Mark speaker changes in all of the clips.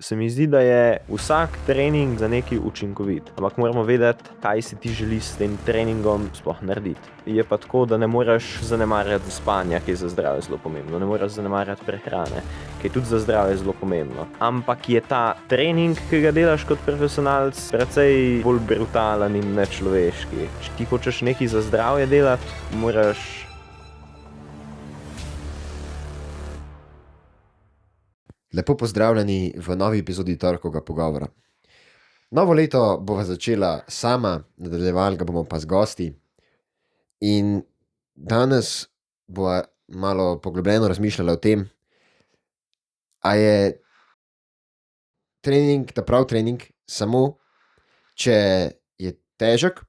Speaker 1: se mi zdi, da je vsak trening za nekaj učinkovit. Ampak moramo vedeti, kaj si ti želiš s tem treningom sploh narediti. Je pa tako, da ne moreš zanemarjati spanja, ki je za zdravje zelo pomembno. Ne moreš zanemarjati prehrane, ki je tudi za zdravje zelo pomembno. Ampak je ta trening, ki ga delaš kot profesionalc, precej bolj brutalen in nečloveški. Če ti hočeš nekaj za zdravje delati, moraš
Speaker 2: Lepo pozdravljeni v novi epizodi Torkovega pogovora. Novo leto bova začela sama, nadaljevali ga bomo pa z gosti. In danes bova malo poglobljeno razmišljala o tem, a je trening, ta prav trening, samo če je težek,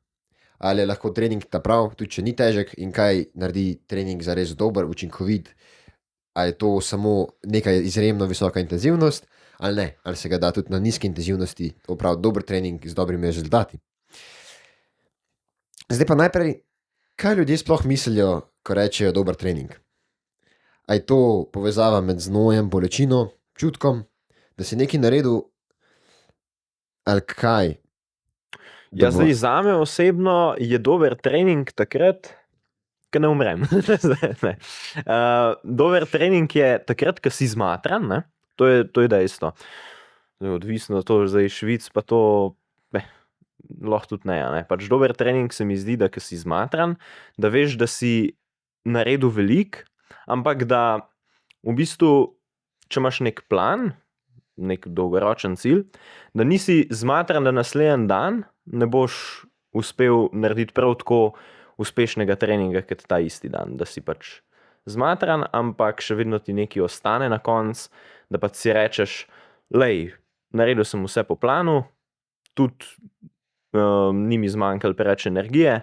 Speaker 2: ali je lahko trening ta prav, tudi če ni težek, in kaj naredi trening zares dober, učinkovit. A je to samo neka izjemno visoka intenzivnost, ali ne, ali se ga da tudi na nizki intenzivnosti opraviti dober trening z dobrimi rezultati. Zdaj pa najprej, kaj ljudje sploh mislijo, ko rečejo dober trening? A je to povezava med znojem, bolečino, čutkom, da si nekaj naredil, ali kaj?
Speaker 1: Ja, zdaj zame osebno je dober trening takrat, ko ne umrem. Dober trening je takrat, ko si zmatran, ne? To je dejstvo. Odvisno to, zdaj Švic pa to, lahko tudi ne. Pač dober trening se mi zdi, da ko si zmatran, da veš, da si naredil veliko, ampak da v bistvu, če imaš nek plan, nek dolgoročen cilj, da nisi zmatran, da naslednji dan ne boš uspel narediti prav tako uspešnega treninga kot ta isti dan, da si pač zmatran, ampak še vedno ti nekaj ostane na koncu, da pa si rečeš, lej, naredil sem vse po planu, tudi ni mi zmanjkalo preveč energije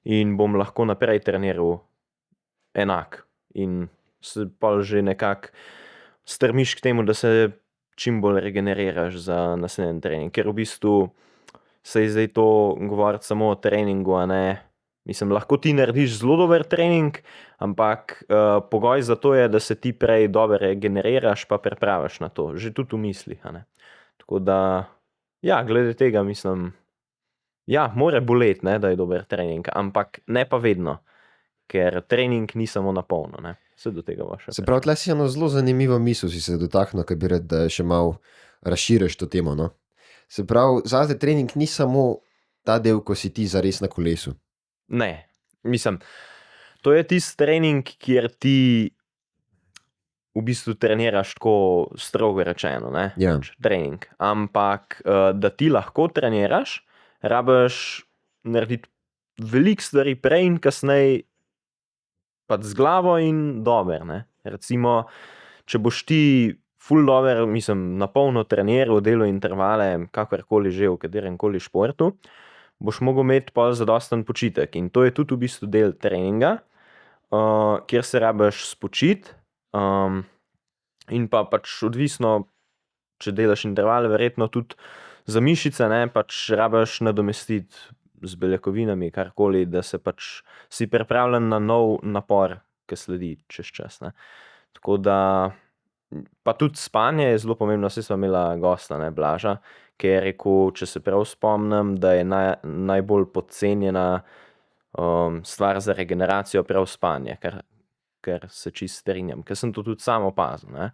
Speaker 1: in bom lahko naprej treniral enak. In se pa že nekako strmiš k temu, da se čim bolj regeneriraš za naslednji trening, ker v bistvu se je zdaj to govoriti samo o treningu, a ne. Mislim, lahko ti narediš zelo dober trening, ampak pogoj za to je, da se ti prej dobro regeneriraš pa pripraviš na to, že tudi v mislih, a ne. Tako da, ja, glede tega mislim, ja, mora boleti, ne, da je dober trening, ampak ne pa vedno, ker trening ni samo na polno, ne. Se do tega bo še.
Speaker 2: Se pravi, tle si eno zelo zanimivo misel si se dotaknil, ki bi rad, da še malo razširiš to temo, no. Se pravi, zate trening ni samo ta del, ko si ti zares na kolesu.
Speaker 1: Ne, mislim, to je tisti trening, kjer ti v bistvu treniraš tako strogo rečeno, ne,
Speaker 2: Ja.
Speaker 1: trening, ampak da ti lahko treniraš, rabiš narediti veliko stvari prej in kasneje pač z glavo in dobro, ne. Recimo, če boš ti ful dobro, mislim, na polno treniral, delal intervale, kakorkoli že v kateremkoli športu, boš mogel imeti pol zadosten počitek in to je tudi v bistvu del treninga, kjer se rabiš spočiti, in pa pač odvisno, če delaš intervale, verjetno tudi za mišice, ne, pač rabiš nadomestiti z beljakovinami, karkoli, da se pač si pripravljen na nov napor, ki sledi čez čas, ne. Tako da, pa tudi spanje je zelo pomembno, saj sva imela gosta, ne, Blaža, ki je rekel, če se prav spomnim, da je najbolj podcenjena stvar za regeneracijo prav spanje, ker se čisto strinjam, ker sem to tudi sam opazil, ne,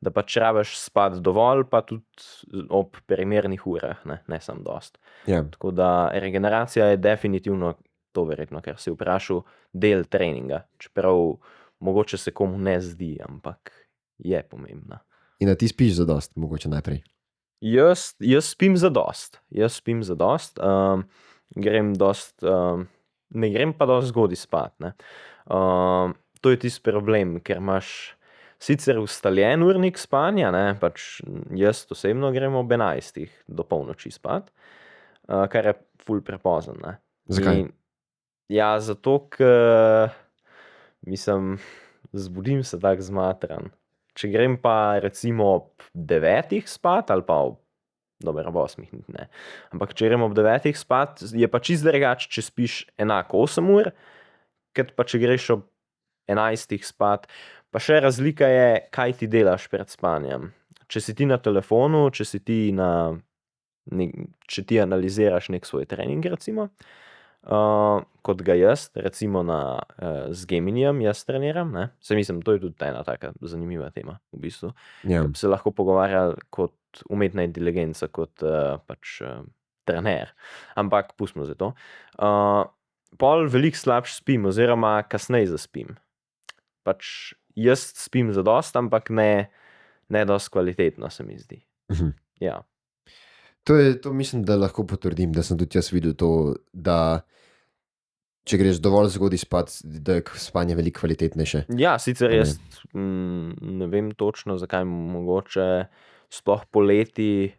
Speaker 1: da pač rabiš spati dovolj, pa tudi ob primernih urah, ne samo dosti.
Speaker 2: Ja.
Speaker 1: Tako da regeneracija je definitivno to verjetno, ker si vprašal, del treninga, čeprav mogoče se komu ne zdi, ampak je pomembna.
Speaker 2: In da ti spiš zadosti, mogoče najprej.
Speaker 1: Jaz spim zadosti, grem dosti, ne grem pa dosti zgodaj spat, ne. To je tisti problem, ker imaš sicer ustaljen urnik spanja, ne, pač jaz osebno grem ob 11 do polnoči spat, kar je ful prepozno, ne.
Speaker 2: Zakaj?
Speaker 1: Ja, zato, ker mislim, zbudim se tako zmatran. Če grem pa recimo ob 9 spat ali pa ob 8 ne. Ampak če grem ob 9 spat, je pa čisto drugače, če spiš enako 8 ur, kot pa če greš ob 11 spat. Pa še razlika je, kaj ti delaš pred spanjem. če si ti na telefonu, če ti analiziraš nek svoj trening, recimo, kot ga jaz, recimo z Geminijem jaz treniram, ne? Se mislim, to je tudi ena taka zanimiva tema, v bistvu.
Speaker 2: Ja.
Speaker 1: Se lahko pogovarjali kot umetna inteligenca, kot trener. Ampak pustimo za to. Pol veliko slabš spim, oziroma kasneje zaspim. Pač jaz spim zadost, ampak ne dosti kvalitetno, se mi zdi. Ja.
Speaker 2: To mislim, da lahko potrdim, da sem tudi jaz videl to, da če greš dovolj zgodaj spat, da je spanje veliko kvalitetnejše.
Speaker 1: Ja, sicer jaz ne vem točno, zakaj mogoče sploh poleti,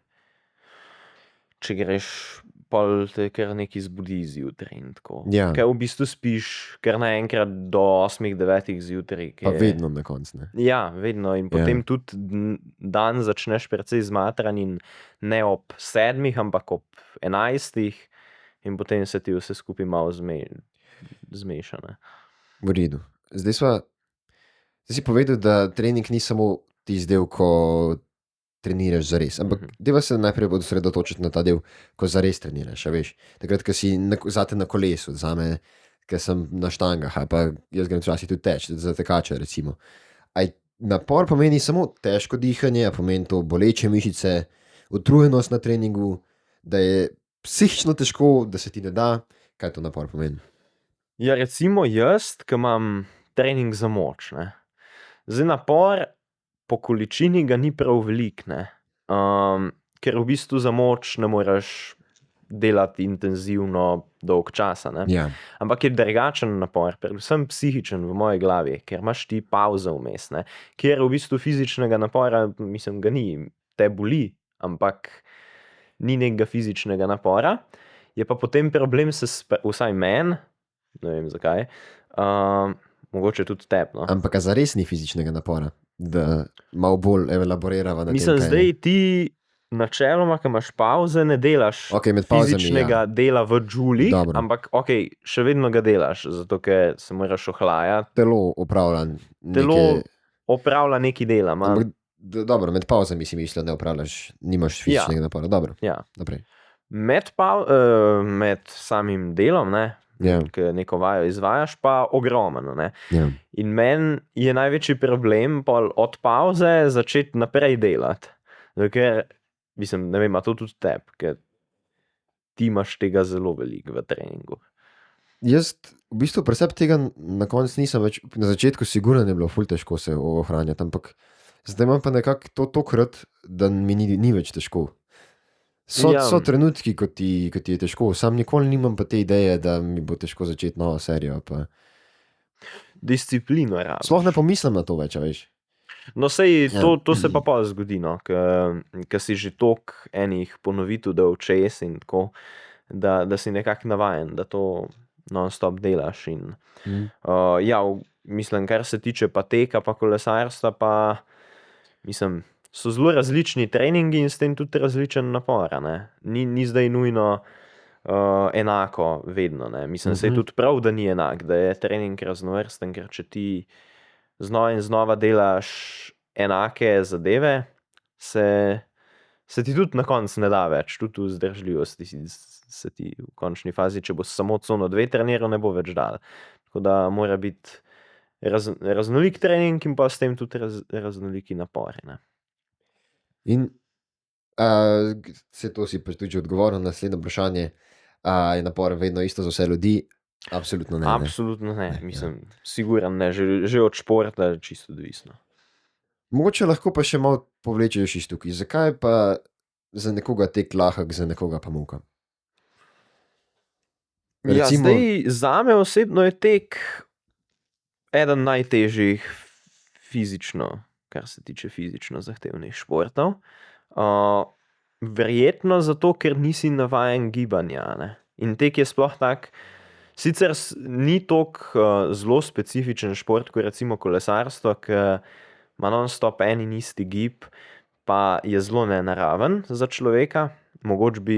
Speaker 1: če greš, pol te kar nekaj zbudi zjutraj in tako.
Speaker 2: Ja.
Speaker 1: Ker v bistvu spiš kar naenkrat do 8-9 zjutraj.
Speaker 2: Pa vedno na koncu, ne?
Speaker 1: Ja, vedno. In potem tudi dan začneš precej zmatran in ne ob 7, ampak ob 11, in potem se ti vse skupaj malo zmeša.
Speaker 2: V redu. Zdaj si povedal, da trening ni samo tisti del, ko treniraš zares, ampak deva se najprej osredotočiti na ta del, ko zares treniraš, veš. Takrat, ko si zate na kolesu, zame, ko sem na štangah, pa jaz grem včasih tudi teč, za tekače recimo. Napor pomeni samo težko dihanje, pomeni to boleče mišice, utrujenost na treningu, da je psihično težko, da se ti ne da. Kaj to napor pomeni?
Speaker 1: Ja, recimo jaz, ki imam trening za moč, ne. Zdaj napor po količini ga ni prav veliko, ne. Ker v bistvu za moč ne moreš delati intenzivno dolg časa, ne.
Speaker 2: Ja.
Speaker 1: Ampak je drugačen napor, predvsem psihičen v moji glavi, ker imaš ti pavze vmes, ne. Kjer v bistvu fizičnega napora, mislim, ga ni, te boli, ampak ni nekega fizičnega napora. Je pa potem problem vsaj meni, ne vem zakaj, mogoče tudi tebi, no.
Speaker 2: Ampak zares ni fizičnega napora, da malo bolj elaborirava na tem.
Speaker 1: Mislim, zdaj ti načeloma, ko imaš pavze, ne delaš
Speaker 2: med pavzami,
Speaker 1: fizičnega dela v džulih,
Speaker 2: Dobro.
Speaker 1: ampak še vedno ga delaš, zato ker se moraš ohlajati.
Speaker 2: Telo opravlja
Speaker 1: Telo opravlja neki dela.
Speaker 2: Ampak, dobro, med pavzami si mislil, ne opravljaš, nimaš fizičnega napora. Dobro,
Speaker 1: Ja.
Speaker 2: naprej.
Speaker 1: Med samim delom, ne,
Speaker 2: Ja.
Speaker 1: ki neko vajo izvajaš, pa ogromno, ne.
Speaker 2: Ja.
Speaker 1: In meni je največji problem pol od pavze začeti naprej delati. Zato ker, mislim, ne vem, a to tudi tebi, ker ti imaš tega zelo veliko v treningu.
Speaker 2: Jaz v bistvu pri sebi tega na koncu nisem več, na začetku sigurno je bilo ful težko se ohranjati, ampak zdaj imam pa nekako to tokrat, da mi ni več težko. So trenutki, ko ti je težko, sam nikoli nimam pa te ideje, da mi bo težko začeti novo serijo. Pa.
Speaker 1: Disciplino rabiš.
Speaker 2: Sploh ne pomislim na to več, veš.
Speaker 1: No, sej, to se pa zgodi, no, ker si že toliko enih ponovitev dal čez in tako, da si nekako navajen, da to non-stop delaš. In, mislim, kar se tiče pa teka, pa kolesarstva, pa mislim, so zelo različni treningi in s tem tudi različen napor, ne. Ni zdaj nujno enako vedno, ne. Mislim, se je tudi prav, da ni enak, da je trening raznovrsten, ker če ti znova in znova delaš enake zadeve, se ti tudi na koncu ne da več, tudi vzdržljivosti se ti v končni fazi, če bo samo cono 2 treniral, ne bo več dal. Tako da mora biti raznolik trening in pa s tem tudi raznoliki napori, ne.
Speaker 2: In to si pa tudi odgovoril na naslednje vprašanje, je napor vedno isto za vse ljudi? Absolutno ne.
Speaker 1: Absolutno ne. Mislim, siguran ne, že od športa čisto odvisno.
Speaker 2: Mogoče lahko pa še malo povlečeš iz tukaj. Zakaj pa za nekoga tek lahek, za nekoga pa muka?
Speaker 1: Recimo... Ja, zdaj zame osebno je tek eden najtežjih fizično, kar se tiče fizično zahtevnih športov. Verjetno zato, ker nisi navajen gibanja, ne. In tek je sploh tak, sicer ni toliko zelo specifičen šport, kot recimo kolesarstvo, ki ima non-stop en in isti gib, pa je zelo nenaraven za človeka. Mogoče bi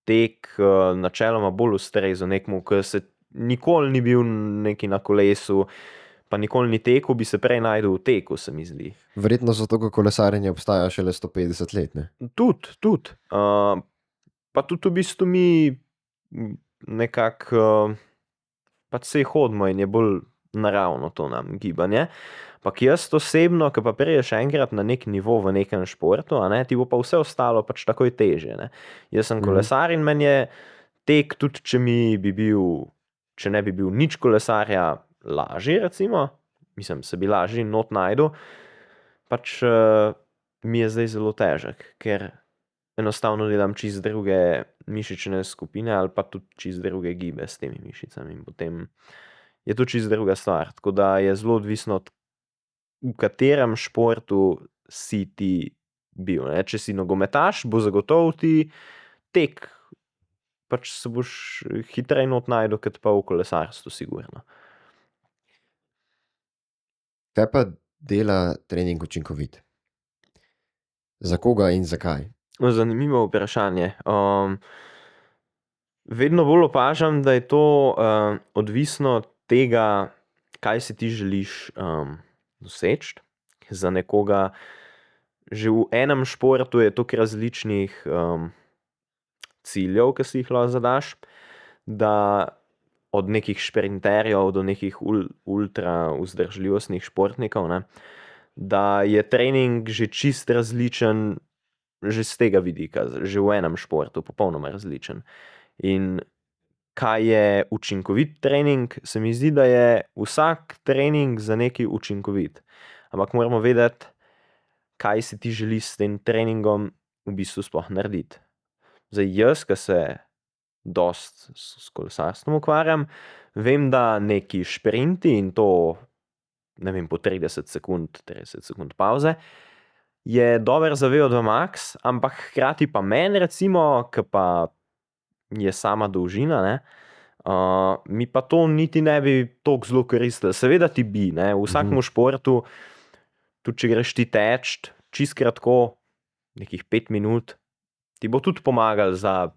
Speaker 1: tek načeloma bolj ustrezal nekmu, ki se nikoli ni bil neki na kolesu, pa nikoli ni tekel, bi se prej najdel v teku, se mi zdi.
Speaker 2: Verjetno zato, ker kolesarjenje obstaja šele 150 let. Ne?
Speaker 1: Tudi. Pa tudi v bistvu mi nekako pač se hodimo in je bolj naravno to nam gibanje. Ampak jaz osebno, ki pa priješ enkrat na nek nivo v nekem športu, ti bo pa vse ostalo pač takoj teže. Ne? Jaz sem kolesar in meni je tek, tudi če ne bi bil nič kolesarja, lažji, recimo, mislim, se bi lažji not najdu, pač mi je zdaj zelo težek, ker enostavno delam čist druge mišične skupine ali pa tudi čist druge gibe s temi mišicami in potem je to čist druga stvar. Tako da je zelo odvisno od v katerem športu si ti bil. Ne? Če si nogometaš, bo zagotovo ti tek, pač se boš hitreje not najdu, kot pa v kolesarstvu, sigurno.
Speaker 2: Kaj pa dela trening učinkovit? Za koga in zakaj?
Speaker 1: Zanimivo vprašanje. Vedno bolj opažam, da je to odvisno od tega, kaj si ti želiš doseči. Za nekoga že v enem športu je toliko različnih ciljev, ki si jih lahko zadaš, da od nekih šprinterjev do nekih ultra vzdržljivostnih športnikov, ne, da je trening že čist različen že z tega vidika, že v enem športu, popolnoma različen. In kaj je učinkovit trening, se mi zdi, da je vsak trening za nekaj učinkovit. Ampak moramo vedeti, kaj si ti želiš s tem treningom v bistvu sploh narediti. Zdaj jaz, ki se dosti s kolesarstvom ukvarjam, vem, da neki šprinti in to, ne vem, po 30 sekund pauze, je dober za VO2 max, ampak hkrati pa meni recimo, ki pa je sama dolžina, ne, mi pa to niti ne bi toliko zelo koristilo. Seveda ti bi, ne, v vsakem športu, tudi če greš ti teč, čist kratko, nekih 5 minut, ti bo tudi pomagal za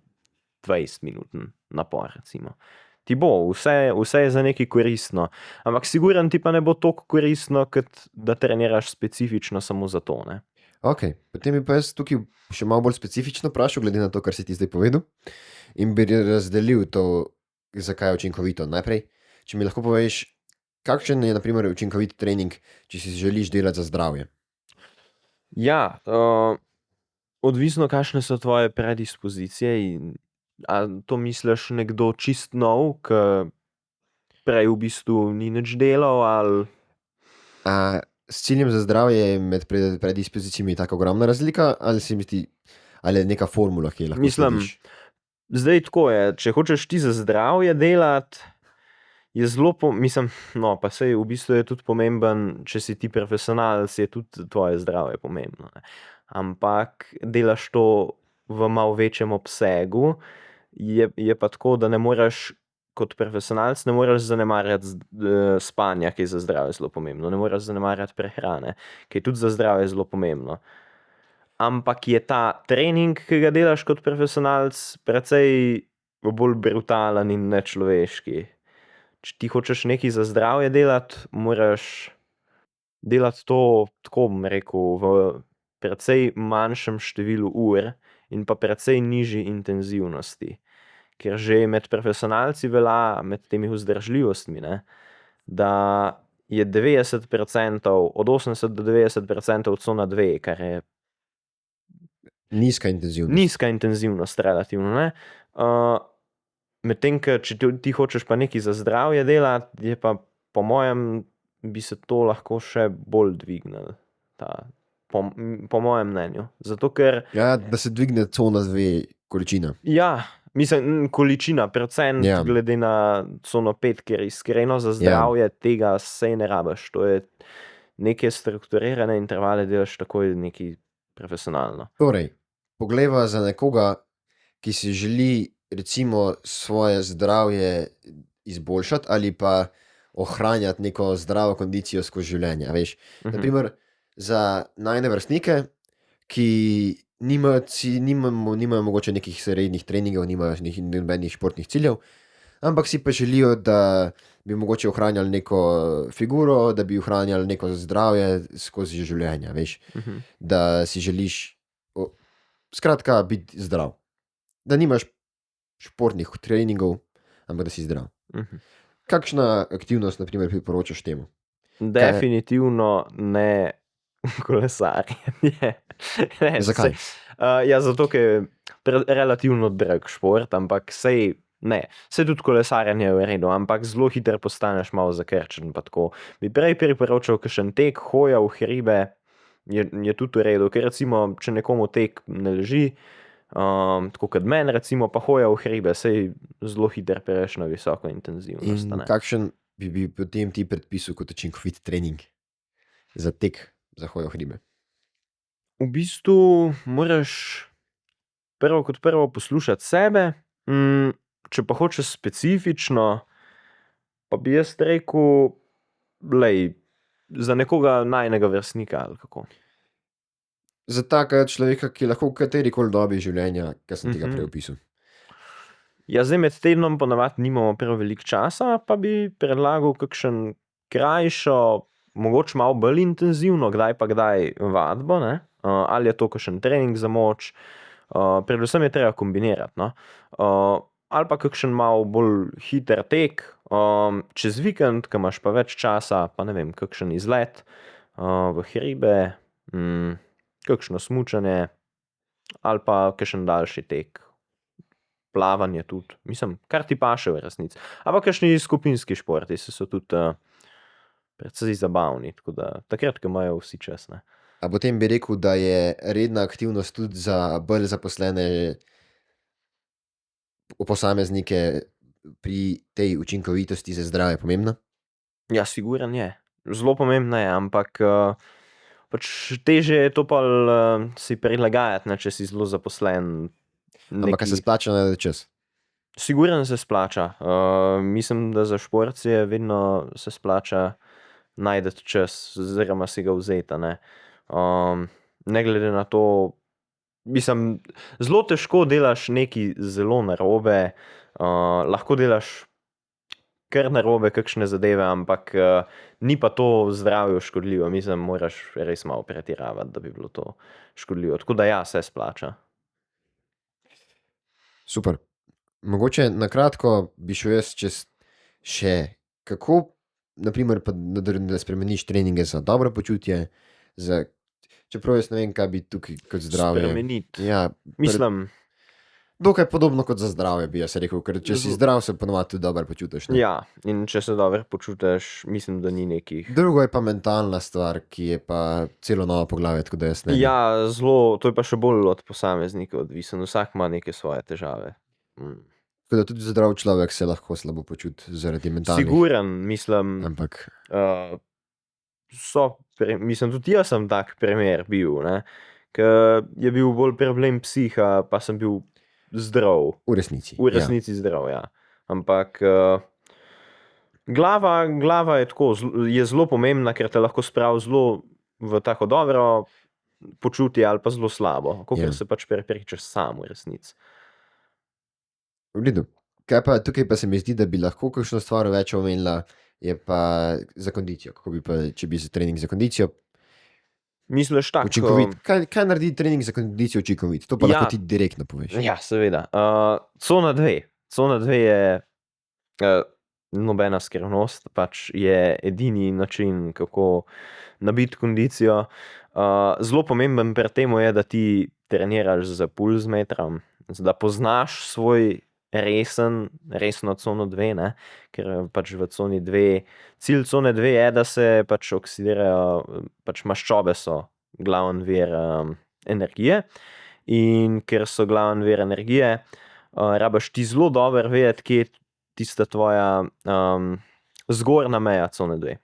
Speaker 1: 20 minuten napor, recimo. Ti bo, vse je za nekaj koristno, ampak sigurno ti pa ne bo toliko koristno, kot da treniraš specifično samo za to, ne.
Speaker 2: Ok, potem bi pa jaz tukaj še malo bolj specifično vprašal, glede na to, kar si ti zdaj povedal, in bi razdelil to, zakaj je učinkovito. Najprej, če mi lahko poveš, kakšen je na primer učinkovit trening, če si želiš delati za zdravje?
Speaker 1: Ja, odvisno, kakšne so tvoje predispozicije in a to misliš nekdo čist nov, ki prej v bistvu ni nič delal, ali...
Speaker 2: S ciljem za zdravje je med predispozicijami tako ogromna razlika, ali se mi zdi, ali je neka formula, ki je lahko
Speaker 1: Mislim,
Speaker 2: slediš?
Speaker 1: zdaj tako je, če hočeš ti za zdravje delati, je zelo, no, pa sej v bistvu je tudi pomemben, če si ti profesionalec, je tudi tvoje zdravje pomembno, ne. Ampak delaš to v malo večjem obsegu, je pa tako, da ne moreš kot profesionalec ne moreš zanemarjati spanja, ki je za zdravje zelo pomembno, ne moreš zanemarjati prehrane, ki je tudi za zdravje zelo pomembno. Ampak je ta trening, ki ga delaš kot profesionalec, precej bolj brutalen in nečloveški. Če ti hočeš nekaj za zdravje delati, moraš delati to, tako bom rekel, v precej manjšem številu ur in pa precej nižji intenzivnosti. Ker že med profesionalci velja, med temi vzdržljivostmi, ne, da je 90%, od 80 do 90% cona 2, kar je
Speaker 2: Nizka intenzivnost.
Speaker 1: nizka intenzivnost relativno, ne. Medtem, če ti hočeš pa nekaj za zdravje delati, je pa po mojem, bi se to lahko še bolj dvignilo, po mojem mnenju. Zato, ker...
Speaker 2: Ja, da se dvigne cona 2 količina.
Speaker 1: Ja, mislim, količina, procent glede na cono 5, ker iskreno za zdravje tega sej ne rabiš. To je neke strukturirane intervale delaš takoj nekaj profesionalno.
Speaker 2: Torej, poglejva za nekoga, ki si želi recimo svoje zdravje izboljšati ali pa ohranjati neko zdravo kondicijo skozi življenje. A veš, na primer, za najine vrstnike, ki nimajo mogoče nekih rednih treningov, nimajo nobenih športnih ciljev, ampak si pa želijo, da bi mogoče ohranjali neko figuro, da bi ohranjali neko zdravje skozi življenje, veš, da si želiš, skratka, biti zdrav. Da nimaš športnih treningov, ampak da si zdrav. Kakšna aktivnost, na primer, priporočaš temu?
Speaker 1: Definitivno ne kolesarjenje. Ne,
Speaker 2: Zakaj?
Speaker 1: Ja, zato, ker je relativno drag šport, ampak sej tudi kolesarjenje je v redu, ampak zelo hitro postaneš malo zakrčen. Pa tako. Bi prej priporočal kakšen tek, hoja v hribe, je tudi v redu, ker recimo, če nekomu tek ne leži, tako kot meni, recimo, pa hoja v hribe, sej zelo hitro pereš na visoko intenzivnost.
Speaker 2: In kakšen bi potem ti predpisal kot učinkovit trening za tek, za hojo v hribe?
Speaker 1: V bistvu moraš prvo kot prvo poslušati sebe, če pa hočeš specifično, pa bi jaz rekel, za nekoga najnega vrstnika ali kako.
Speaker 2: Za takega človeka, ki lahko v katerikoli dobi življenja, ki sem ti ga prej opisal.
Speaker 1: Ja, zdaj med tednom ponavadi nimamo prav veliko časa, pa bi predlagal kakšen krajšo, mogoče malo bolj intenzivno, kdaj pa kdaj vadbo, ne? Ali je to kakšen trening za moč, predvsem je treba kombinirati, no? Ali pa kakšen malo bolj hiter tek, čez vikend, ko imaš pa več časa, pa ne vem, kakšen izlet v hribe, kakšno smučanje, ali pa kakšen daljši tek. Plavanje tudi, mislim, kar ti paše v resnici. Ampak kakšni skupinski športi so tudi precej zabavni, tako da takrat, ko imajo vsi čas, ne.
Speaker 2: A potem bi rekel, da je redna aktivnost tudi za bolj zaposlene posameznike pri tej učinkovitosti za zdravje pomembna?
Speaker 1: Ja, siguren je. Zelo pomembna je, ampak pač težje je to pa si prilagajati, ne, če si zelo zaposlen.
Speaker 2: Ampak se splača najti čas?
Speaker 1: Siguren se splača. Mislim, da za šport je vedno se splača najti čas, oziroma si ga vzeti, ne. Ne glede na to, mislim, zelo težko delaš nekaj zelo narobe, lahko delaš kar narobe kakšne zadeve, ampak ni pa to zdravju škodljivo. Mislim, moraš res malo pretiravati, da bi bilo to škodljivo. Tako da ja, se splača.
Speaker 2: Super. Mogoče na kratko bi šel jaz čez še, kako, na primer, da spremeniš treninge za dobro počutje, čeprav jaz ne vem, kaj bi tukaj kot zdravje.
Speaker 1: Spremeniti.
Speaker 2: Ja,
Speaker 1: Mislim,
Speaker 2: dokaj podobno kot za zdravje, bi jaz rekel, ker če si zdrav, se ponovadi tudi dobro počutiš, ne?
Speaker 1: ja, in če se dobro počutiš, mislim, da ni nekih.
Speaker 2: Drugo je pa mentalna stvar, ki je pa celo novo poglavje, tako da jaz ne vem.
Speaker 1: Ja, zelo, to je pa še bolj od posameznika odvisen, vsak ima neke svoje težave.
Speaker 2: Tako da tudi zdrav človek se lahko slabo počuti zaradi mentalnih.
Speaker 1: Siguren, mislim,
Speaker 2: Ampak
Speaker 1: mislim, tudi jaz sem tak primer bil, ne, ker je bil bolj problem psiha, pa sem bil zdrav.
Speaker 2: v resnici.
Speaker 1: V resnici zdrav, ja. Ampak glava je tako, je zelo pomembna, ker te lahko spravi zelo v tako dobro počutje ali pa zelo slabo, kakor se pač prepričaš sam v resnici.
Speaker 2: V redu. Kaj pa tukaj pa se mi zdi, da bi lahko kakšno stvar več omenila, je pa za kondicijo. Kako bi pa, če bi za trening za kondicijo
Speaker 1: Misliš tako?
Speaker 2: učinkovit? Kaj naredi trening za kondicijo učinkovit? To pa
Speaker 1: Ja.
Speaker 2: lahko ti direktno poveš.
Speaker 1: Ja, seveda. Cona 2. Cona 2 je nobena skrivnost, pač je edini način, kako nabiti kondicijo. Zelo pomemben pri tem je, da ti treniraš z pulzmetrom, da poznaš svoj resno cono 2, ne, ker pač v coni 2, cilj cone 2 je, da se pač oksidirajo, pač maščobe so glavni vir energije, in ker so glavni vir energije, rabiš ti zelo dobro vedeti, kje je tista tvoja zgornja meja cone 2.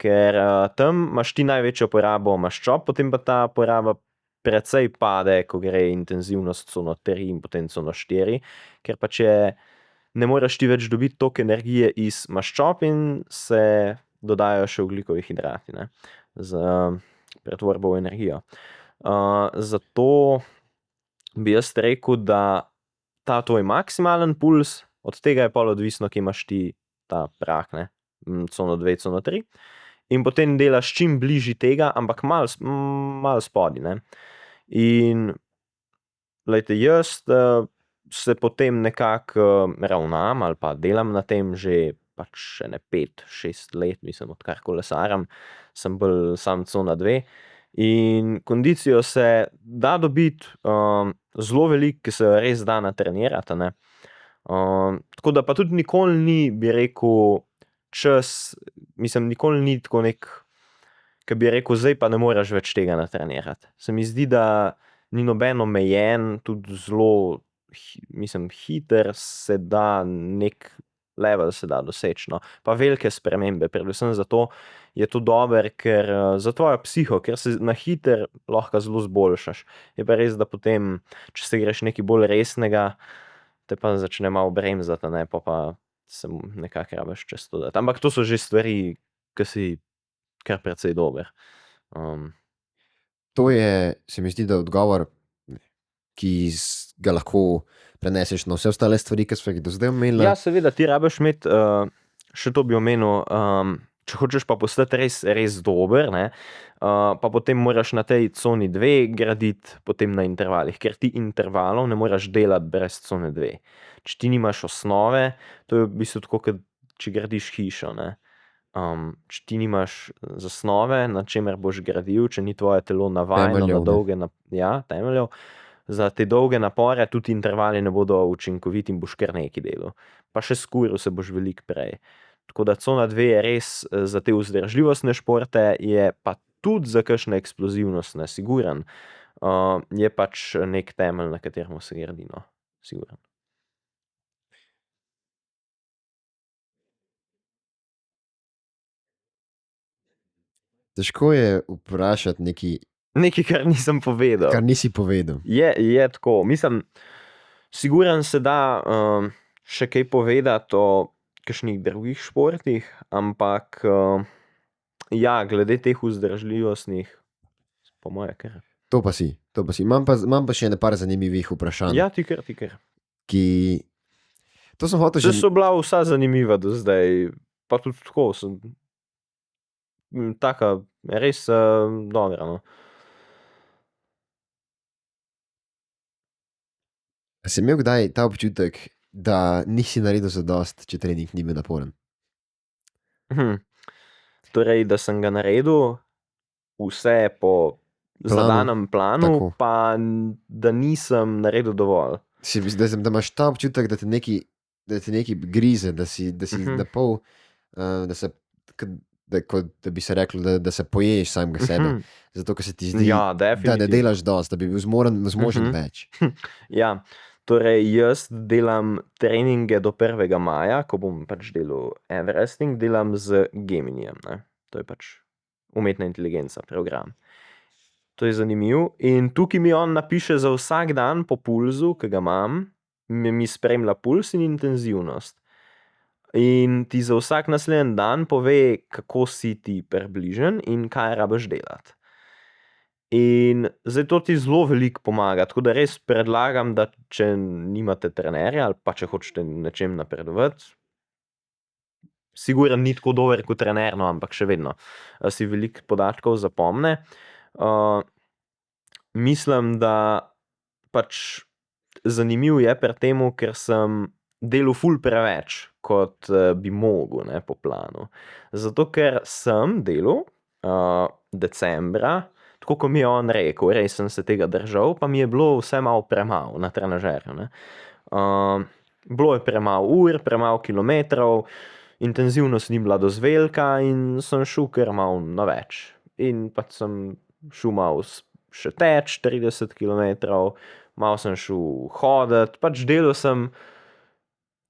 Speaker 1: Ker tam imaš ti največjo porabo maščob, potem pa ta poraba precej pade, ko gre intenzivnost cono 3 in potem cono 4, ker pač ne moreš ti več dobiti toliko energije iz maščob in se dodajajo še ogljikovi hidrati, ne, za pretvorbo v energijo. Zato bi jaz rekel, da ta tvoj maksimalen puls Od tega je pol odvisno, kje imaš ti ta prak, ne, cono 2, cono 3. In potem delaš čim bližji tega, ampak malo spodaj, ne. In glejte, jaz se potem nekako ravnam ali pa delam na tem že pač še ne 5-6 let, mislim, odkar kolesaram, sem bolj sam cona 2. In kondicijo se da dobiti zelo veliko, ki se jo res da natrenirati, ne. Tako da pa tudi nikoli ni, bi rekel, čas, mislim, nikoli ni tako ke bi rekel, zdaj pa ne moreš več tega natrenirati. Se mi zdi, da ni noben omejen, tudi zelo, mislim, hiter se da neki level se da doseči, no. Pa velike spremembe, predvsem zato je to dobro, ker za tvojo psiho, ker se na hiter lahko zelo zboljšaš. Je pa res, da potem, če se greš nekaj bolj resnega, te pa začne malo bremzati, ne, pa se nekako rabiš čez to dati. Ampak to so že stvari, ke si kar precej dober.
Speaker 2: To je, se mi zdi, da odgovor, ki ga lahko preneseš na vse ostale stvari, ki smo jih do zdaj omenili.
Speaker 1: Ja, seveda, ti rabiš imeti, še to bi omenil, če hočeš pa postati res dober, ne, pa potem moraš na tej coni 2 graditi potem na intervalih, ker ti intervalov ne moreš delati brez cone 2. Če ti nimaš osnove, to je v bistvu tako, kot če gradiš hišo, ne. Če ti nimaš zasnove, na čemer boš gradil, če ni tvoje telo navajeno na dolge temeljev, za te dolge napore tudi intervali ne bodo učinkoviti in boš kar nekaj delal. Pa še skuril se boš veliko prej. Tako da cona 2 je res za te vzdržljivostne športe, je pa tudi za kakšne eksplozivnostne, siguren. Je pač neki temelj, na katerem se gradi, no, siguren.
Speaker 2: Težko je vprašati nekaj,
Speaker 1: Nekaj, kar nisem povedal.
Speaker 2: kar nisi povedal.
Speaker 1: Je tako, mislim, siguren se da še kaj povedati o kakšnih drugih športih, ampak ja, glede teh vzdržljivostnih, po moje kar.
Speaker 2: To pa si. Imam pa še ene par zanimivih vprašanj,
Speaker 1: Ja, ti kar.
Speaker 2: ki... To sem hotel že...
Speaker 1: Zdaj so bila vsa zanimiva do zdaj, pa tudi tako sem taka res dobra, no.
Speaker 2: A si imel kdaj ta občutek, da nisi naredil zadosti, če trening ni bil naporen?
Speaker 1: Torej, da sem ga naredil vse po zadanem planu,
Speaker 2: tako.
Speaker 1: pa da nisem naredil dovolj.
Speaker 2: Da imaš ta občutek, da te nekaj grize, da si na pol, da bi se reklo, da se poješ samega sebe. Zato, ker se ti zdi,
Speaker 1: Ja,
Speaker 2: da ne
Speaker 1: definitivno.
Speaker 2: delaš dosti, da bi bil zmožen več.
Speaker 1: Ja, torej jaz delam treninge do 1. maja, ko bom pač delal Everesting, delam z Geminijem, ne. To je pač umetna inteligenca, program. To je zanimivo in tukaj mi on napiše za vsak dan po pulzu, ki ga imam, mi spremlja puls in intenzivnost. In ti za vsak naslednji dan pove, kako si ti približen in kaj rabiš delati. In zdaj to ti zelo veliko pomaga, tako da res predlagam, da če nimate trenerja ali pa če hočete nečem napredovati, siguren ni tako dober kot trener, no, ampak še vedno si veliko podatkov zapomne. Mislim, da pač zanimivo je pri temu, ker sem delal ful preveč, kot bi mogel, ne, po planu. Zato, ker sem delal decembra, tako kot mi je on rekel, res sem se tega držal, pa mi je bilo vse malo premalo na trenažerju, ne. Bilo je premalo ur, premalo kilometrov, intenzivnost ni bila dosti velika in sem šel kar malo na več. In pač sem šel malo še teč 30 kilometrov, malo sem šel hoditi, pač delal sem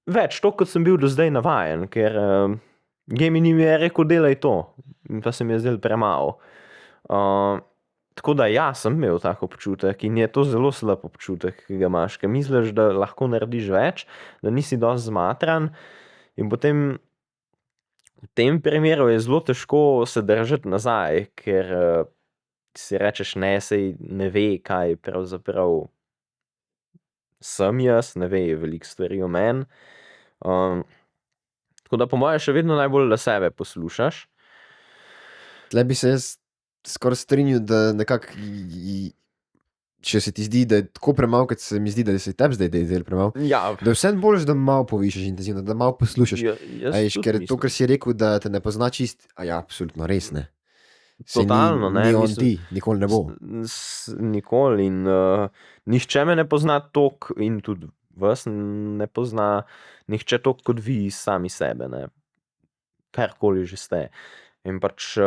Speaker 1: več, to, kot sem bil do zdaj navajen, ker Gemini mi je rekel, delaj to, in pa se mi je zdelo premalo. Tako da ja, sem imel tak občutek in je to zelo slab občutek, ki ga imaš, ker misliš, da lahko narediš več, da nisi dosti zmatran in potem v tem primeru je zelo težko se držati nazaj, ker si rečeš, ne, saj ne ve, kaj pravzaprav sem jaz, ne ve veliko stvari o meni. Tako da po mojem še vedno najbolj za sebe poslušaš.
Speaker 2: Tle bi se jaz skoraj strinjal, da nekako, če se ti zdi, da je tako premalo, kot se mi zdi, da se tebi zdaj dela premalo,
Speaker 1: Ja,
Speaker 2: da je vse bolj, da malo povišaš intenzivno, da malo poslušaš.
Speaker 1: jaz
Speaker 2: A veš,
Speaker 1: tudi
Speaker 2: ker to,
Speaker 1: mislim.
Speaker 2: kar si rekel, da te ne pozna čist, a ja, absolutno res ne. Saj
Speaker 1: Totalno, ne,
Speaker 2: ni on
Speaker 1: mislim,
Speaker 2: ti, nikoli ne bo.
Speaker 1: Nikoli in nihče me ne pozna toliko in tudi vas ne pozna nihče toliko kot vi sami sebe, ne. Karkoli že ste. In pač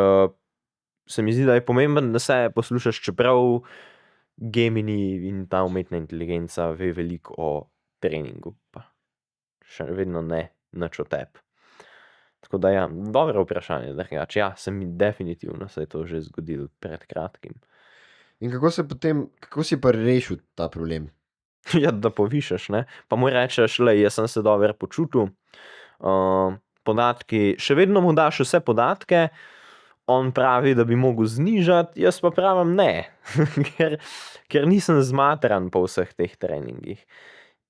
Speaker 1: se mi zdi, da je pomemben, da se poslušaš, čeprav Gemini in ta umetna inteligenca ve veliko o treningu, pa še vedno ne nič o tebi. Tako da ja, dobro vprašanje, drugače. Ja, definitivno se je to že zgodilo pred kratkim.
Speaker 2: In kako si pa rešil ta problem?
Speaker 1: Ja, da povišaš, ne. Pa mu rečeš, lej, jaz sem se dobro počutil, podatki, še vedno mu daš vse podatke, on pravi, da bi mogel znižati, jaz pa pravim ne, ker nisem zmatran po vseh teh treningih.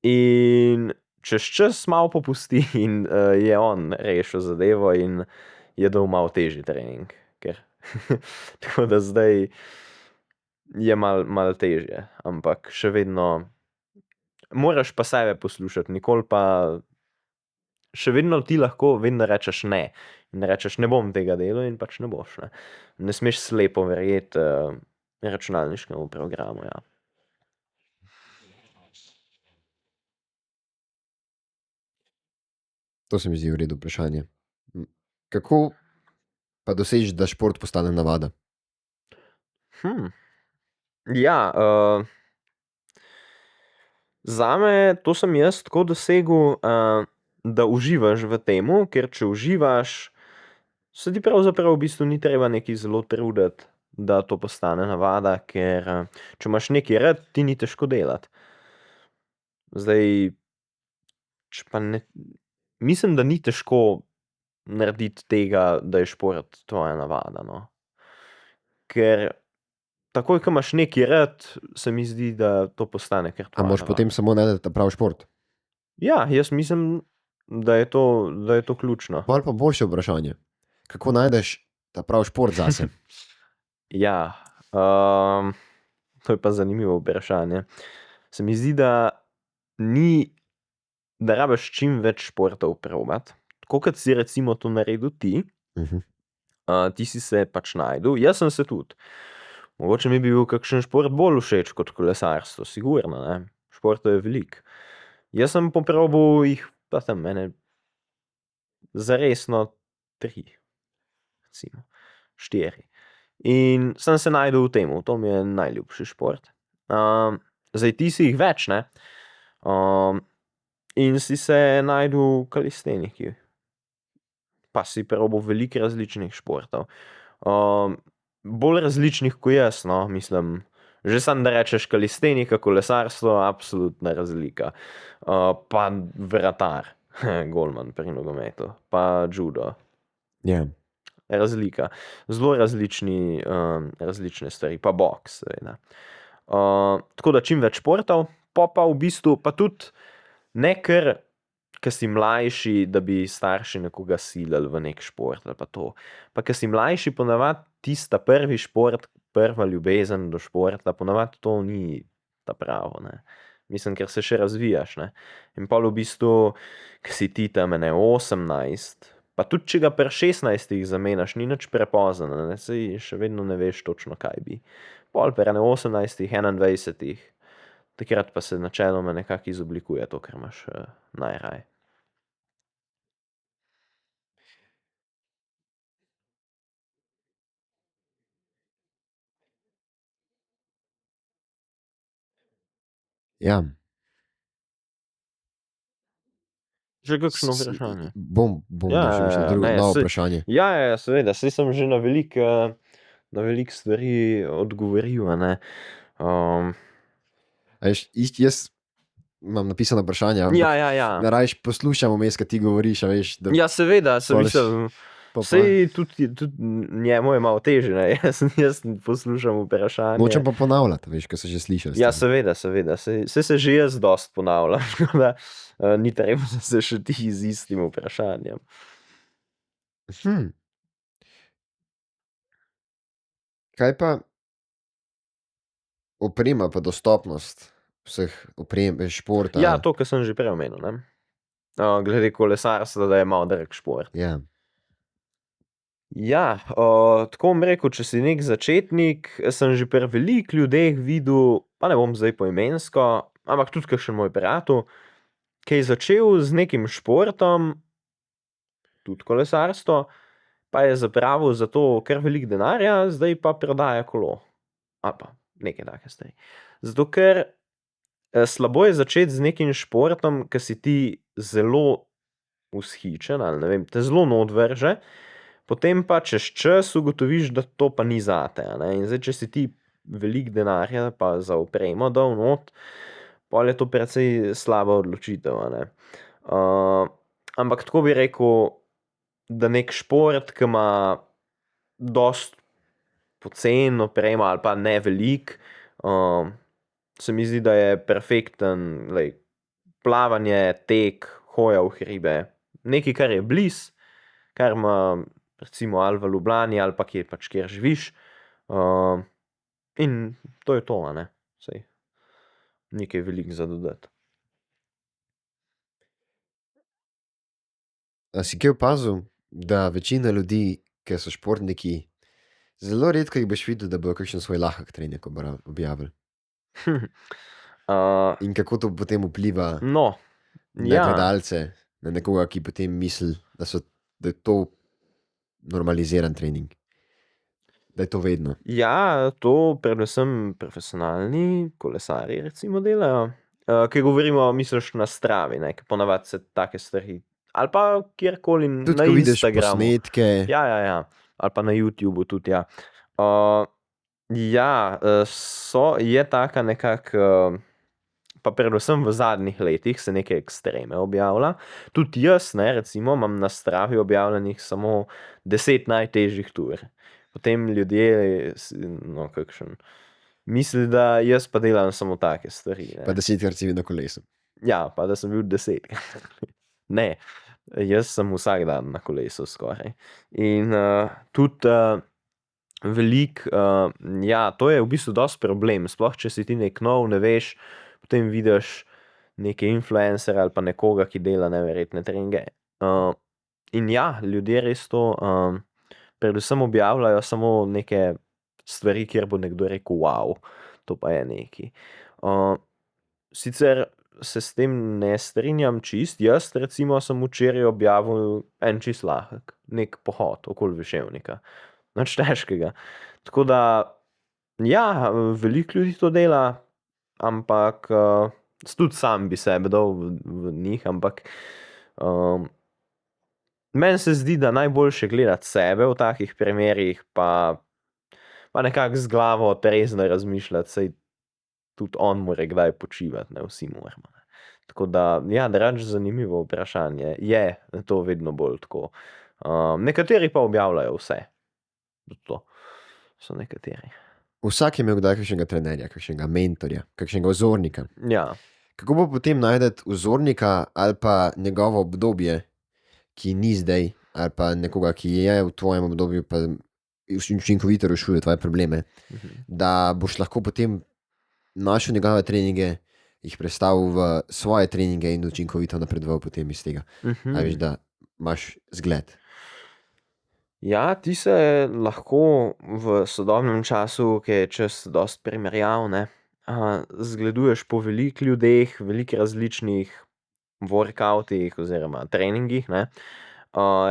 Speaker 1: In čez čas malo popusti in je on rešil zadevo in je dal malo težji trening, ker tako da zdaj je malo težje, ampak še vedno moraš pa sebe poslušati, nikoli pa še vedno ti lahko vedno rečeš ne. In rečeš, ne bom tega delal in pač ne boš, ne. Ne smeš slepo verjeti računalniškemu programu, ja.
Speaker 2: To se mi zdi v redu vprašanje. Kako pa dosežeš, da šport postane navada?
Speaker 1: Ja, zame to sem jaz tako dosegel, da uživaš v temu, ker če uživaš, se ti pravzaprav v bistvu ni treba nekaj zelo truditi, da to postane navada, ker če imaš nekaj rad, ti ni težko delati. Zdaj, če pa ne, mislim, da ni težko narediti tega, da je šport tvoja navada, no. Ker takoj, ko imaš nekaj rad, se mi zdi, da to postane kar
Speaker 2: A
Speaker 1: tvoja
Speaker 2: moraš
Speaker 1: navada.
Speaker 2: potem samo najti ta pravi šport?
Speaker 1: Ja, jaz mislim, da je to ključno.
Speaker 2: Pol pa boljše vprašanje. Kako najdeš ta pravi šport zase?
Speaker 1: Ja, to je pa zanimivo vprašanje. Se mi zdi, da rabiš čim več športov probati. Tako kot si recimo to naredil ti, ti si se pač našel, jaz sem se tudi. Mogoče mi bi bil kakšen šport bolj všeč kot kolesarstvo, sigurno, ne. Športov je veliko. Jaz sem poprobil jih pa tam ene zaresno 3, recimo 4. In sem se našel v tem, to mi je najljubši šport. Zdaj ti si jih več, ne. In si se našel v kalisteniki. Pa si probal veliko različnih športov. Bolj različnih kot jaz, no, mislim. Že samo da rečeš kalistenika, kolesarstvo, absolutna razlika. Pa vratar, golman pri nogometu, pa judo.
Speaker 2: Ja.
Speaker 1: Razlika. Zelo različne stvari, pa boks, seveda. Tako da čim več športov, pa v bistvu pa tudi ne kar, ko si mlajši, da bi starši nekoga silili v nek šport ali pa to. Pa ko si mlajši, ponavadi tista prvi šport, prva ljubezen do športa, ponavadi to ni ta pravo, ne. Mislim, ker se še razvijaš, ne. In pol v bistvu, ko si ti tam ene 18, pa tudi če ga pri 16 zamenjaš, ni nič prepozno, ne, saj še vedno ne veš točno, kaj bi. Pol pri ene 18, 21, takrat pa se načeloma nekako izoblikuje to, kar imaš najraje.
Speaker 2: Ja.
Speaker 1: Še kakšno vprašanje?
Speaker 2: Bom
Speaker 1: Ja,
Speaker 2: še mislil
Speaker 1: ne,
Speaker 2: novo
Speaker 1: saj-
Speaker 2: vprašanje.
Speaker 1: Ja, seveda, saj sem že na veliko stvari odgovoril, a ne.
Speaker 2: A veš, jaz imam napisana vprašanja, ampak
Speaker 1: Ja.
Speaker 2: najrajši poslušam vmes, kaj ti govoriš, a veš, da
Speaker 1: Ja, seveda,
Speaker 2: Pol
Speaker 1: mislim, Sej tudi njemu je malo težje, ne? Jaz poslušam vprašanje.
Speaker 2: Nočem pa ponavljati, veš, kaj so že slišali.
Speaker 1: Ja, seveda. Sej se že jaz dost ponavljam, da ni treba, da se še ti z istim vprašanjem.
Speaker 2: Kaj pa oprema pa dostopnost vseh oprem, športa?
Speaker 1: Ja, to, kar sem že prej omenil, ne? Glede kolesarstva, da je malo drag šport.
Speaker 2: Ja.
Speaker 1: Ja, tako bom rekel, če si nek začetnik, sem že pri veliko ljudeh videl, pa ne bom zdaj poimensko, ampak tudi kakšen moj prijatelj, ki je začel z nekim športom, tudi kolesarstvo, pa je zapravil za to kar veliko denarja, zdaj pa prodaja kolo. Ali pa nekaj take stvari. Zato ker slabo je začeti z nekim športom, ki si ti zelo vzhičen, ali ne vem, te zelo not vrže, potem pa čez čas ugotoviš, da to pa ni zate. In zdaj, če si ti veliko denarja pa za opremo dal not, pol je to precej slaba odločitev. Ampak tako bi rekel, da nek šport, ki ima dost pocen opremo ali pa ne velik, se mi zdi, da je perfekten, plavanje, tek, hoja v hribe, nekaj, kar je bliz, kar ima recimo ali v Ljubljani ali pa kjer živiš, in to je to, sej nekaj veliko za dodati.
Speaker 2: A si kaj opazil, da večina ljudi, ki so športniki, zelo redko jih boš videl, da bojo kakšen svoj lahek trening objavili? In kako to potem vpliva
Speaker 1: No,
Speaker 2: na
Speaker 1: ja,
Speaker 2: gledalce, na nekoga, ki potem misli, da je to normaliziran trening, da je to vedno?
Speaker 1: ja, to predvsem profesionalni kolesarji recimo delajo. Ki govorimo, misliš na Stravi, ne, ki ponavadi se take stvari, ali pa kjerkoli
Speaker 2: Tudi
Speaker 1: na
Speaker 2: ko vidiš
Speaker 1: Instagramu.
Speaker 2: posnetke,
Speaker 1: Ja, ali pa na YouTubu tudi, ja. Ja, je taka nekako, pa predvsem v zadnjih letih se neke ekstreme objavlja. Tudi jaz, recimo, imam na Stravi objavljenih samo 10 najtežjih tur. Potem ljudje, misli, da jaz pa delam samo take stvari.
Speaker 2: pa 10-krat si bil na kolesu.
Speaker 1: Ja, pa da sem bil 10. Ne, jaz sem vsak dan na kolesu skoraj. In tudi ja, to je v bistvu dosti problem, sploh če si ti nek nov, ne veš, potem vidiš neke influencer ali pa nekoga, ki dela neverjetne treninge. In ja, ljudje res to predvsem objavljajo samo neke stvari, kjer bo nekdo rekel, wow, to pa je nekaj. Sicer se s tem ne strinjam čist, jaz recimo sem včeraj objavil en čist lahek, nek pohod okoli Viševnika. Nič težkega. Tako da, ja, veliko ljudi to dela, ampak tudi sam bi sebe dal v njih, ampak meni se zdi, da najboljše gledati sebe v takih primerih, pa nekako z glavo trezno razmišljati, saj tudi on mora kdaj počivati, ne vsi moramo. Tako da, ja, drugače zanimivo vprašanje. Je to vedno bolj tako. Nekateri pa objavljajo vse. To so nekateri.
Speaker 2: Vsak je imel kdaj kakšnega trenerja, kakšnega mentorja, kakšnega vzornika.
Speaker 1: Ja.
Speaker 2: Kako pa potem najdeti vzornika ali pa njegovo obdobje, ki ni zdaj, ali pa nekoga, ki je v tvojem obdobju, pa učinkovito rešuje tvoje probleme, da boš lahko potem našel njegove treninge, jih predstavil v svoje treninge in učinkovito napredoval potem iz tega. A veš, da imaš zgled.
Speaker 1: Ja, ti se lahko v sodobnem času, ki je čas dosti primerjav, zgleduješ po veliko ljudeh, veliko različnih workoutih oziroma treningih,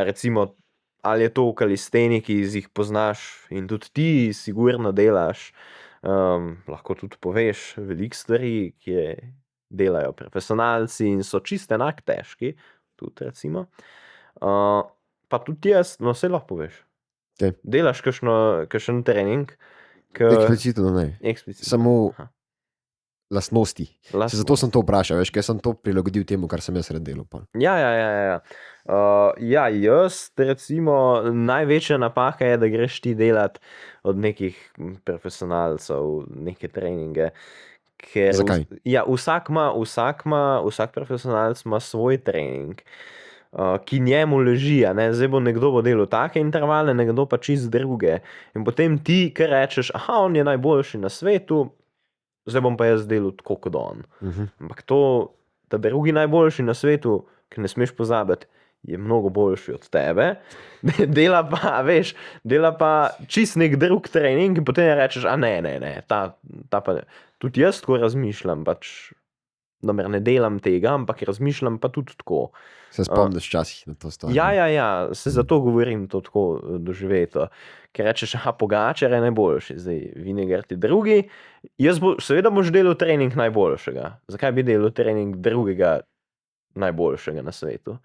Speaker 1: recimo, ali je to v kalisteniki, jih poznaš in tudi ti sigurno delaš, lahko tudi poveš veliko stvari, ki delajo profesionalci in so čisto enako težki, tudi recimo. Pa tudi jaz, no, saj lahko poveš.
Speaker 2: Kaj?
Speaker 1: Delaš kakšen trening?
Speaker 2: Eksplicitno ne.
Speaker 1: Eksplicitno.
Speaker 2: Samo lastnosti.
Speaker 1: Lastnosti.
Speaker 2: Zato sem to vprašal, veš, ker sem to prilagodil temu, kar sem jaz rad delal.
Speaker 1: Ja. Ja, jaz recimo največja napaka je, da greš ti delati od nekih profesionalcev neke treninge. Ker
Speaker 2: Zakaj?
Speaker 1: Ja, vsak profesionalec ima svoj trening, ki njemu leži. Zdaj bo nekdo delal take intervale, nekdo pa čist druge. In potem ti, ki rečeš, aha, on je najboljši na svetu, zdaj bom pa jaz delal tako kot on. Ampak ta drugi najboljši na svetu, ki ne smeš pozabiti, je mnogo boljši od tebe. Dela pa čist nek drug trening in potem rečeš, a ne, ta pa ne. Tudi jaz tako razmišljam, pač, da ne delam tega, ampak razmišljam pa tudi tako.
Speaker 2: Se spomniš včasih na to stvar?
Speaker 1: Ja, se zato govorim to tako doživeto. Ker rečeš, aha, Pogačar je najboljši, zdaj Vingegaard je drugi, seveda boš delal trening najboljšega. Zakaj bi delal trening drugega najboljšega na svetu?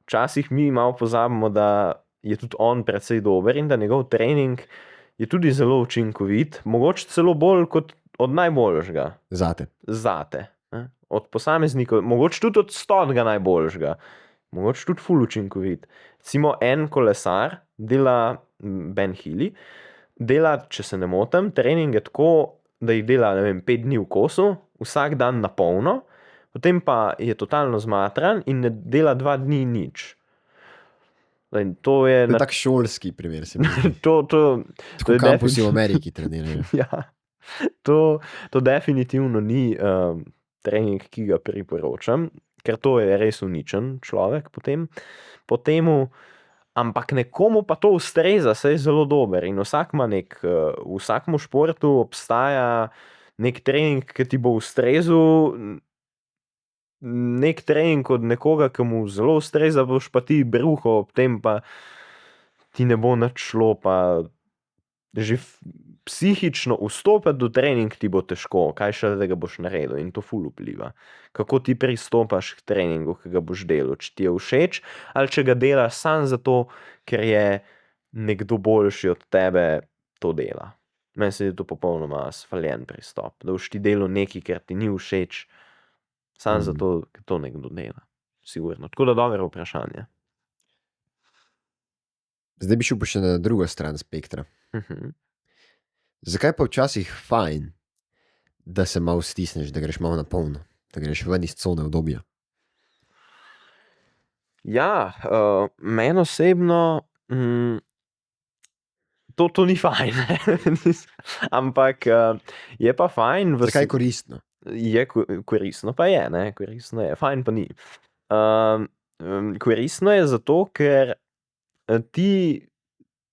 Speaker 1: Včasih mi malo pozabimo, da je tudi on precej dober in da njegov trening je tudi zelo učinkovit, mogoče celo bolj kot od najboljšega. Zate. Od posameznikov, mogoče tudi od 100 najboljšega, mogoče tudi ful učinkovit. Recimo en kolesar dela, Ben Healy, dela, če se ne motim, treninge tako, da jih dela, 5 dni v kosu, vsak dan na polno, potem pa je totalno zmatran in ne dela 2 dni nič. To je
Speaker 2: tak šolski primer, se mi zdi.
Speaker 1: To je
Speaker 2: kampusi v Ameriki trenirajo.
Speaker 1: Ja, to definitivno ni trening, ki ga priporočam, ker to je res uničen človek potem po temu, ampak nekomu pa to ustreza, saj je zelo dober in v vsakem športu obstaja nek trening, ki ti bo ustrezal, nek trening od nekoga, ki mu zelo ustreza, boš pa ti bruhal, ob tem pa ti ne bo nič šlo, pa že psihično vstopiti do trening ti bo težko, kaj šele, da ga boš naredil in to ful vpliva. Kako ti pristopaš k treningu, ki ga boš delal, če ti je všeč ali če ga delaš samo zato, ker je nekdo boljši od tebe to dela. Meni se je to popolnoma sfaljen pristop, da boš ti delal nekaj, ker ti ni všeč, samo zato, ker to nekdo dela. Sigurno. Tako da dobro vprašanje.
Speaker 2: Zdaj bi šel pa še na drugo stran spektra. Zakaj pa včasih fajn, da se malo stisneš, da greš malo na polno, da greš ven iz cone udobja?
Speaker 1: Ja, meni osebno to ni fajn, ampak je pa fajn.
Speaker 2: Zakaj je koristno?
Speaker 1: Je koristno pa je, koristno je, fajn pa ni. Koristno je zato, ker ti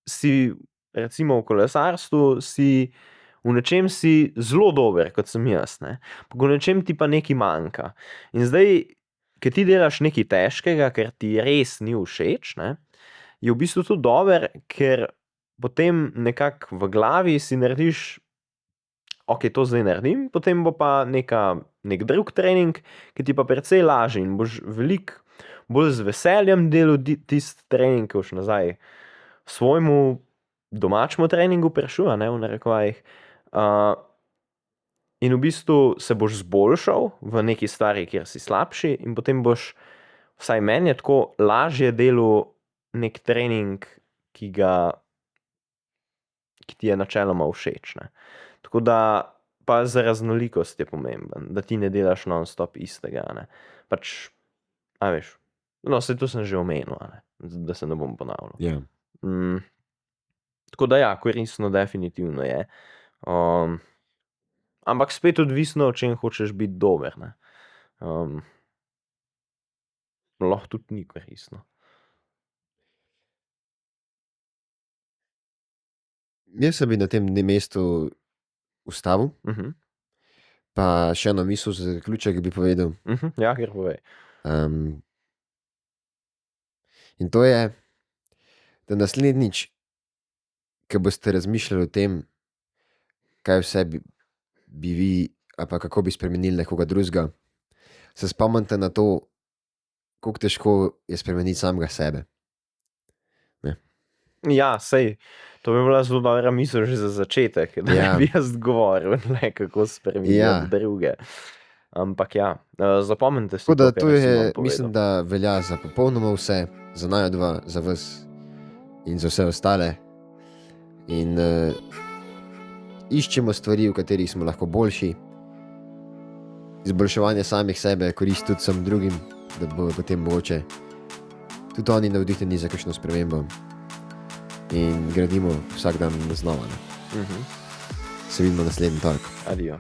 Speaker 1: si recimo v kolesarstvu v nečem si zelo dober, kot sem jaz, v nečem ti pa nekaj manjka. In zdaj, ker ti delaš nekaj težkega, ker ti res ni všeč, je v bistvu to dober, ker potem nekako v glavi si narediš, ok, to zdaj naredim, potem bo pa nek drug trening, ki ti pa precej lažji in boš veliko bolj z veseljem delal tisti trening, ki boš nazaj svojemu domačemu treningu prišel, v narekovajih. In v bistvu se boš zboljšal v neki stvari, kjer si slabši in potem boš, vsaj meni je tako, lažje delal nek trening, ki ti je načeloma všeč. Tako da pa za raznolikost je pomemben, da ti ne delaš non-stop istega. Pač, a veš, saj to sem že omenil, da se ne bom ponavljal.
Speaker 2: Ja.
Speaker 1: Tako da ja, koristno definitivno je. Ampak spet odvisno, o čem hočeš biti dober. Lahko tudi ni koristno.
Speaker 2: Jaz se bi na tem mestu ustavil, pa še eno misel za zaključek bi povedal.
Speaker 1: Ja, ker povej.
Speaker 2: In to je, da naslednjič, ko boste razmišljali o tem, kaj vse bi vi, ali pa kako bi spremenili nekoga drugega, se spomnite na to, koliko težko je spremeniti samega sebe.
Speaker 1: Ja, sej, to bi bila zelo dobra misel že za začetek, da bi jaz govoril, kako spremeniti druge. Ampak ja, zapomnite si
Speaker 2: Tako da
Speaker 1: to,
Speaker 2: to
Speaker 1: kar sem vam
Speaker 2: je,
Speaker 1: povedal.
Speaker 2: mislim, da velja za popolnoma vse, za naju dva, za vas in za vse ostale. In iščemo stvari, v katerih smo lahko boljši. Izboljševanje samih sebe koristi tudi vsem drugim, da bo potem mogoče tudi oni navdihnjeni za kakšno spremembo. In gradimo vsak dan znova. Ne? Se vidimo naslednji torek.
Speaker 1: Adijo.